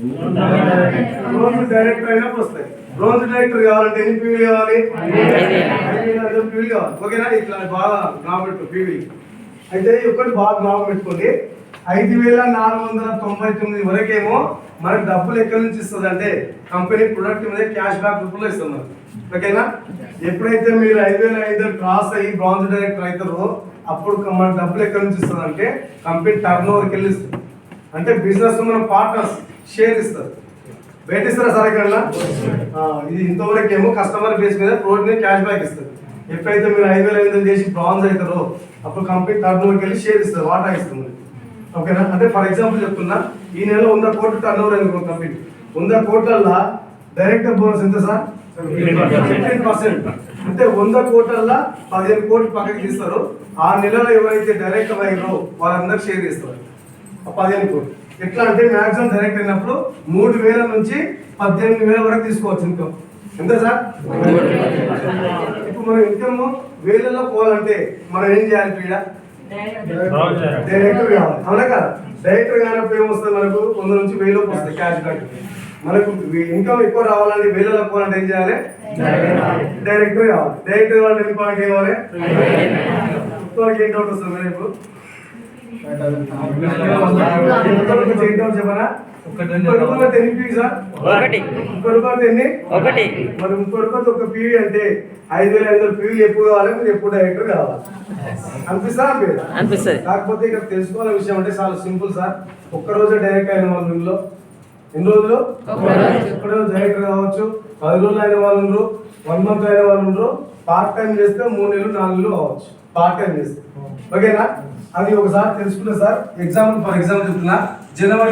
Bronze director అయినప్పుడు వస్తాయి. Bronze director కావాలంటే ఎన్ని పీవీ కావాలి? 5,000 పీవీ కావాలి. ఓకేనా? ఇట్లా బాగా జ్ఞాపకం పీవీ. అయితే ఒకటి బాగా జ్ఞాపకం పెట్టుకోండి. 5,499 వరకేమో మనకు డబ్బులు ఎక్కడి నుంచి ఇస్తుంది అంటే కంపెనీ ప్రొడక్ట్ మీద క్యాష్ బ్యాక్ రూపంలో ఇస్తుంది. ఓకేనా? ఎప్పుడైతే మీరు 5,500 క్రాస్ అయ్యి బ్రాంజ్ డైరెక్టర్ అవుతారో అప్పుడు మన డబ్బులు ఎక్కడి నుంచి ఇస్తుంది అంటే కంపెనీ టర్న్ ఓవర్కి వెళ్ళి ఇస్తుంది. అంటే బిజినెస్ మనం పార్ట్నర్స్ షేర్ ఇస్తారు. బయట ఇస్తారా సార్ ఇక్కడ? ఇది ఇంతవరకు ఏమో కస్టమర్ బేస్ మీద ప్రోడక్ట్ మీద క్యాష్ బ్యాక్ ఇస్తారు. ఎప్పుడైతే మీరు 5,500 చేసి బ్రాంజ్ అవుతారో అప్పుడు కంపెనీ టర్న్ ఓవర్కి వెళ్ళి షేర్ ఇస్తారు, వాటా ఇస్తుంది. ఓకేనా? అంటే ఫర్ ఎగ్జాంపుల్ చెప్తున్నా, ఈ నెల 100 కోట్లు టర్న్ ఓవర్ అనుకో కంపెనీ. 100 కోట్లల్లో డైరెక్టర్ బోనస్ ఎంత సార్? 15%. అంటే 100 కోట్లల్లో 15 కోట్లు పక్కకి తీస్తారు. ఆ నెలలో ఎవరైతే డైరెక్టర్ అయ్యారో వాళ్ళందరూ షేర్ ఇస్తారు 15 కోట్లు. ఎట్లా అంటే మ్యాక్సిమం డైరెక్ట్ అయినప్పుడు 3,000 నుంచి 18,000 వరకు తీసుకోవచ్చు ఇన్కమ్. ఎంత సార్? ఇప్పుడు మనం ఇన్కమ్ వేలలో పోవాలంటే మనం ఏం చేయాలి? పీడ డైరెక్టర్ కావాలి, అవునా కదా? డైరెక్టర్ కానప్పుడు ఏమొస్తుంది? మనకు 100 నుంచి 1000 లోపు వస్తుంది క్యాష్ బ్యాక్. మనకు ఇన్కమ్ ఎక్కువ రావాలంటే 1000 పోవాలంటే ఏం చేయాలి? డైరెక్టర్ కావాలి. డైరెక్టర్ కావాలంటే ఎన్ని పాయింట్ కావాలి? ఏం డౌట్ వస్తుంది రేపు? చెప్పనా? 30 రూపాయలు ఎన్ని పీవీ సార్? 1. 30 రూపాయలు ఎన్ని? 1. మరి 30 రూపాయలు ఒక పీవీ అంటే 5,500 పీవీ ఎప్పుడు కావాలి? మీరు ఎప్పుడు డైరెక్టర్ కావాలి. అనిపిస్తుంది. కాకపోతే ఇక్కడ తెలుసుకోవాలనే విషయం అంటే చాలా సింపుల్ సార్. ఒక్కరోజు డైరెక్ట్ అయిన వాళ్ళు ఇందులో ఎన్ని రోజులు? ఒక్కరోజు డైరెక్టర్ కావచ్చు, 10 రోజులు అయిన వాళ్ళు ఉండరు, 1 మంత్ అయిన వాళ్ళు ఉండరు. పార్ట్ టైం చేస్తే 3 నెలలు 4 నెలలు కావచ్చు పార్ట్ టైం చేస్తే. ఓకేనా? అది ఒకసారి తెలుసుకున్నా సార్. ఫర్ ఎగ్జాంపుల్ చెప్తున్నా, జనవరి